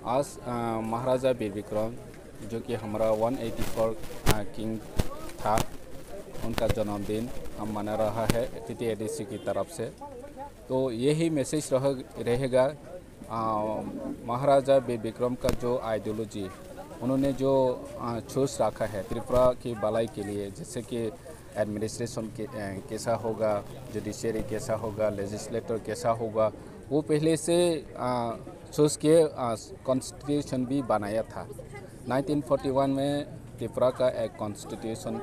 आज महाराजा वीर विक्रम जो कि हमारा 184 किंग था, उनका जन्मदिन हम मना रहा है TTADC की तरफ से। तो यही मैसेज रहेगा महाराजा वीर विक्रम का जो आइडियोलॉजी उन्होंने जो सोच रखा है त्रिपुरा की भलाई के लिए, जैसे कि एडमिनिस्ट्रेशन कैसा होगा, जुडिशरी कैसा होगा, लेजिस्लेटर कैसा होगा, वो पहले से सोच के कॉन्स्टिट्यूशन भी बनाया था। 1941 में त्रिपुरा का एक कॉन्स्टिट्यूशन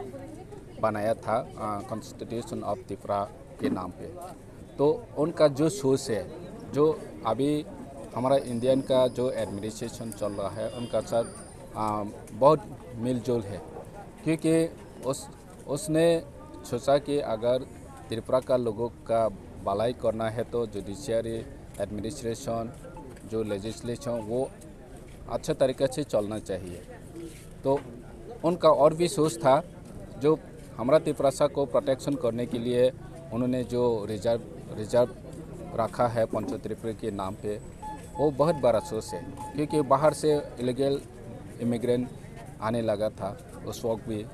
बनाया था, कॉन्स्टिट्यूशन ऑफ त्रिपुरा के नाम पे। तो उनका जो सोच है, जो अभी हमारा इंडियन का जो एडमिनिस्ट्रेशन चल रहा है उनका साथ बहुत मिलजुल है, क्योंकि उसने सोचा कि अगर त्रिपुरा का लोगों का भलाई करना है तो जुडिशरी, एडमिनिस्ट्रेशन, जो लेजिस्लेशन वो अच्छा तरीके से चलना चाहिए। तो उनका और भी सोच था, जो हमारा त्रिपुरा को प्रोटेक्शन करने के लिए उन्होंने जो रिजर्व रखा है पंच त्रिपुरा के नाम पे, वो बहुत बड़ा सोच है, क्योंकि बाहर से इलीगल इमिग्रेंट आने लगा था उस वक्त भी।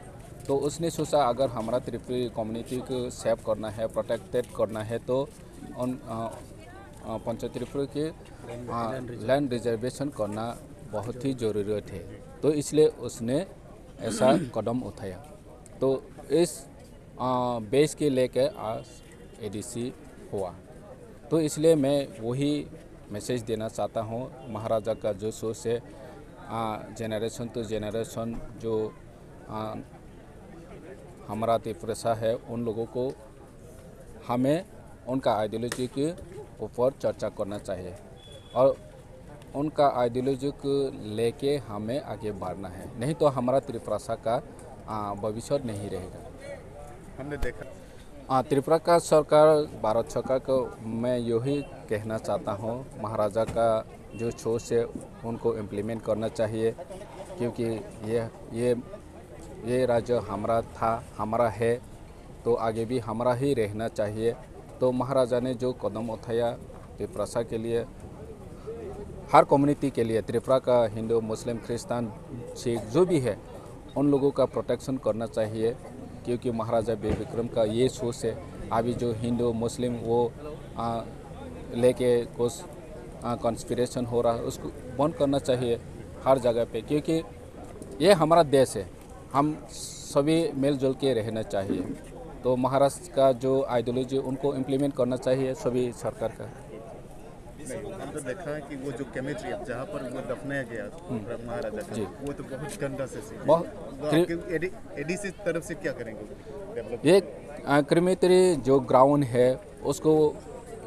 तो उसने सोचा अगर हमारा त्रिपुरी कम्युनिटी को सेव करना है, प्रोटेक्टेड करना है, तो उन पंच त्रिपुरा के लैंड रिजर्वेशन करना बहुत ही ज़रूरत है। तो इसलिए उसने ऐसा कदम उठाया। तो इस बेस के लेकर आज ADC हुआ। तो इसलिए मैं वही मैसेज देना चाहता हूँ, महाराजा का जो सोच है जेनरेशन टू जेनरेशन जो हमारा त्रिपुरा है, उन लोगों को हमें उनका आइडियोलॉजी के ऊपर चर्चा करना चाहिए और उनका आइडियोलॉजी को लेके हमें आगे बढ़ना है, नहीं तो हमारा त्रिपुरा का भविष्य नहीं रहेगा। हमने देखा त्रिपुरा का सरकार, भारत सरकार को मैं यही कहना चाहता हूँ, महाराजा का जो सोच है उनको इम्प्लीमेंट करना चाहिए, क्योंकि ये राज्य हमारा था, हमारा है, तो आगे भी हमारा ही रहना चाहिए। तो महाराजा ने जो कदम उठाया त्रिपुरा के लिए, हर कम्युनिटी के लिए, त्रिपुरा का हिंदू, मुस्लिम, क्रिश्चियन, सिख जो भी है, उन लोगों का प्रोटेक्शन करना चाहिए, क्योंकि महाराजा वीर विक्रम का ये सोच है। अभी जो हिंदू मुस्लिम वो लेके कुछ कॉन्स्पिरेशन हो रहा है, उसको बंद करना चाहिए हर जगह पे, क्योंकि ये हमारा देश है, हम सभी मिलजुल के रहना चाहिए। तो महाराष्ट्र का जो आइडियोलॉजी उनको इम्प्लीमेंट करना चाहिए सभी सरकार का। हम तो देखा है कि वो जो केमिस्ट्री जहाँ पर वो दफनाया गया महाराजा का, वो तो बहुत गंदा से ADC तरफ से क्या करेंगे? ये क्रीमेटरी जो ग्राउंड है उसको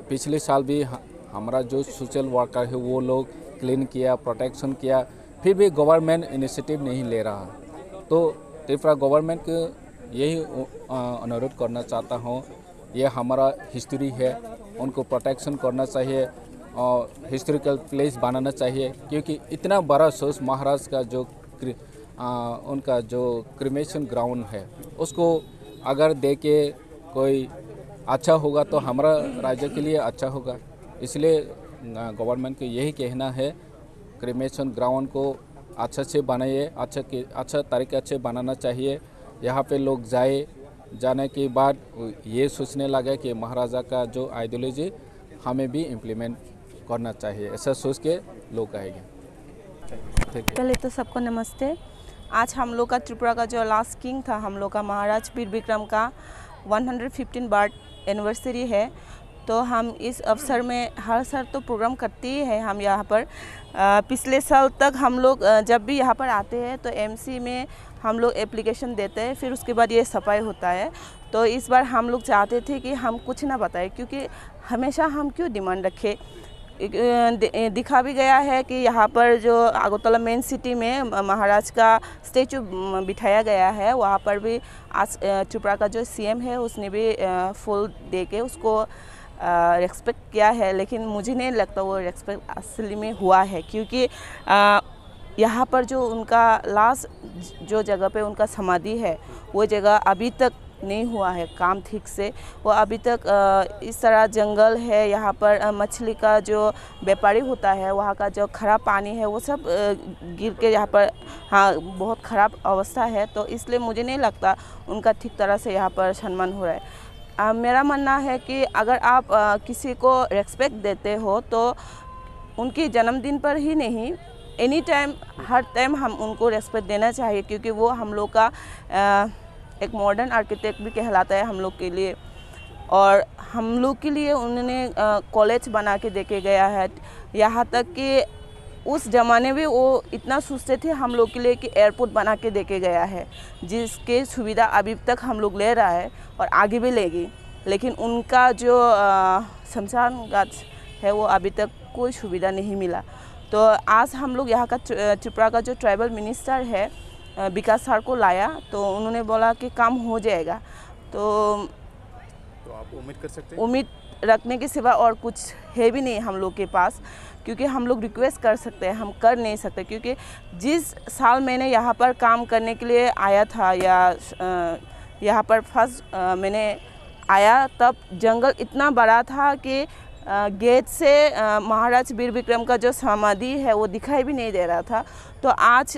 पिछले साल भी हमारा जो सोशल वर्कर है वो लोग क्लीन किया, प्रोटेक्शन किया, फिर भी गवर्नमेंट इनिशिएटिव नहीं ले रहा। तो त्रिपुरा गवर्नमेंट को यही अनुरोध करना चाहता हूँ, ये हमारा हिस्ट्री है, उनको प्रोटेक्शन करना चाहिए और हिस्टोरिकल प्लेस बनाना चाहिए, क्योंकि इतना बड़ा सोर्स महाराष्ट्र का जो उनका जो क्रिमेशन ग्राउंड है उसको अगर दे के कोई अच्छा होगा तो हमारा राज्य के लिए अच्छा होगा। इसलिए गवर्नमेंट को यही कहना है, क्रिमेशन ग्राउंड को अच्छा से बनाइए, अच्छा तरीके से बनाना चाहिए। यहाँ पे लोग जाने के बाद ये सोचने लगे कि महाराजा का जो आइडियोलॉजी हमें भी इम्प्लीमेंट करना चाहिए, ऐसा सोच के लोग आएंगे। पहले तो सबको नमस्ते। आज हम लोग का त्रिपुरा का जो लास्ट किंग था, हम लोग का महाराज वीर विक्रम का 115 बर्थ एनिवर्सरी है। तो हम इस अवसर में हर साल तो प्रोग्राम करते ही हैं हम यहाँ पर। पिछले साल तक हम लोग जब भी यहाँ पर आते हैं तो MC में हम लोग एप्लीकेशन देते हैं, फिर उसके बाद ये सफाई होता है। तो इस बार हम लोग चाहते थे कि हम कुछ ना बताएं, क्योंकि हमेशा हम क्यों डिमांड रखें। दिखा भी गया है कि यहाँ पर जो अगरतला मेन सिटी में महाराज का स्टेचू बिठाया गया है, वहाँ पर भी आज त्रिपुरा का जो CM है उसने भी फूल दे के उसको रेस्पेक्ट किया है। लेकिन मुझे नहीं लगता वो रेस्पेक्ट असली में हुआ है, क्योंकि यहाँ पर जो उनका लास्ट जो जगह पे उनका समाधि है वो जगह अभी तक नहीं हुआ है काम ठीक से। वो अभी तक इस तरह जंगल है, यहाँ पर मछली का जो व्यापारी होता है, वहाँ का जो ख़राब पानी है वो सब गिर के यहाँ पर हाँ बहुत ख़राब अवस्था है। तो इसलिए मुझे नहीं लगता उनका ठीक तरह से यहाँ पर सम्मान हो रहा है। मेरा मानना है कि अगर आप किसी को रेस्पेक्ट देते हो तो उनकी जन्मदिन पर ही नहीं, एनी टाइम हर टाइम हम उनको रेस्पेक्ट देना चाहिए, क्योंकि वो हम लोग का एक मॉडर्न आर्किटेक्ट भी कहलाता है हम लोग के लिए। और हम लोग के लिए उन्होंने कॉलेज बना के देके गया है, यहाँ तक कि उस ज़माने में वो इतना सोचते थे हम लोग के लिए कि एयरपोर्ट बना के देके गया है, जिसके सुविधा अभी तक हम लोग ले रहा है और आगे भी लेगी। लेकिन उनका जो शमशान घाट है वो अभी तक कोई सुविधा नहीं मिला। तो आज हम लोग यहाँ का त्रिपुरा का जो ट्राइबल मिनिस्टर है विकास सर को लाया, तो उन्होंने बोला कि काम हो जाएगा। तो आप उम्मीद कर सकते हैं? उम्मीद रखने के सिवा और कुछ है भी नहीं हम लोग के पास, क्योंकि हम लोग रिक्वेस्ट कर सकते हैं, हम कर नहीं सकते। क्योंकि जिस साल मैंने यहाँ पर काम करने के लिए आया था या यहाँ पर फर्स्ट मैंने आया, तब जंगल इतना बड़ा था कि गेट से महाराज वीर विक्रम का जो समाधि है वो दिखाई भी नहीं दे रहा था। तो आज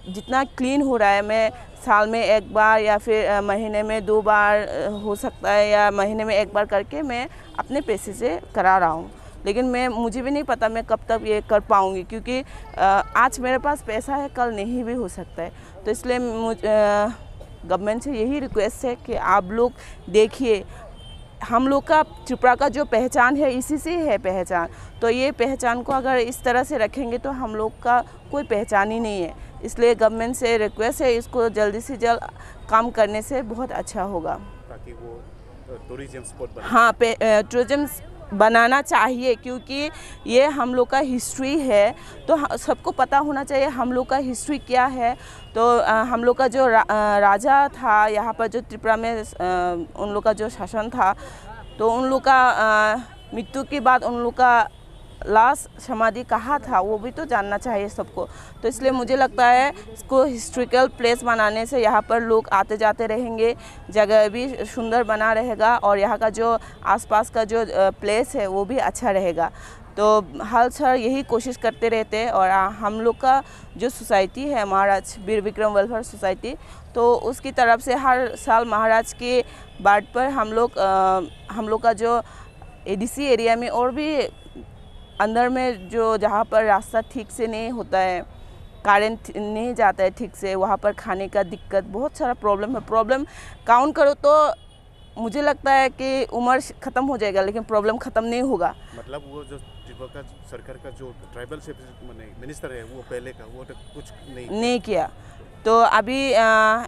जितना क्लीन हो रहा है, मैं साल में एक बार या फिर महीने में 2 बार हो सकता है, या महीने में 1 बार करके मैं अपने पैसे से करा रहा हूँ। लेकिन मुझे भी नहीं पता मैं कब तक ये कर पाऊँगी, क्योंकि आज मेरे पास पैसा है, कल नहीं भी हो सकता है। तो इसलिए गवर्नमेंट से यही रिक्वेस्ट है कि आप लोग देखिए, हम लोग का त्रिपुरा का जो पहचान है इसी से है पहचान। तो ये पहचान को अगर इस तरह से रखेंगे तो हम लोग का कोई पहचान ही नहीं है। इसलिए गवर्नमेंट से रिक्वेस्ट है, इसको जल्दी से जल्द काम करने से बहुत अच्छा होगा, ताकि वो टूरिज्म स्पॉट बने। हाँ, टूरिज्म बनाना चाहिए, क्योंकि ये हम लोग का हिस्ट्री है। तो सबको पता होना चाहिए हम लोग का हिस्ट्री क्या है। तो हम लोग का जो राजा था यहाँ पर, जो त्रिपुरा में उन लोग का जो शासन था, तो उन लोग का मृत्यु के बाद उन लोग का लास्ट समाधि कहाँ था वो भी तो जानना चाहिए सबको। तो इसलिए मुझे लगता है इसको हिस्ट्रिकल प्लेस बनाने से यहाँ पर लोग आते जाते रहेंगे, जगह भी सुंदर बना रहेगा और यहाँ का जो आसपास का जो प्लेस है वो भी अच्छा रहेगा। तो हाल सर यही कोशिश करते रहते हैं। और हम लोग का जो सोसाइटी है महाराज वीर विक्रम वेलफेयर सोसाइटी, तो उसकी तरफ से हर साल महाराज के बर्थडे पर हम लोग का जो एडीसी एरिया में और भी अंदर में जो जहाँ पर रास्ता ठीक से नहीं होता है, करेंट नहीं जाता है ठीक से, वहाँ पर खाने का दिक्कत, बहुत सारा प्रॉब्लम है। प्रॉब्लम काउंट करो तो मुझे लगता है कि उम्र ख़त्म हो जाएगा, लेकिन प्रॉब्लम ख़त्म नहीं होगा। मतलब वो जो त्रिपुरा का सरकार का जो ट्राइबल से मिनिस्टर है वो पहले का वो तो कुछ नहीं किया। तो अभी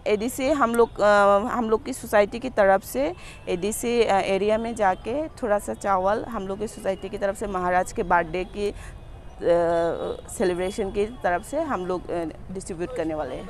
एडीसी हम लोग की सोसाइटी की तरफ से एडीसी एरिया में जाके थोड़ा सा चावल हम लोग की सोसाइटी की तरफ से महाराज के बर्थडे की सेलिब्रेशन की तरफ से हम लोग डिस्ट्रीब्यूट करने वाले हैं।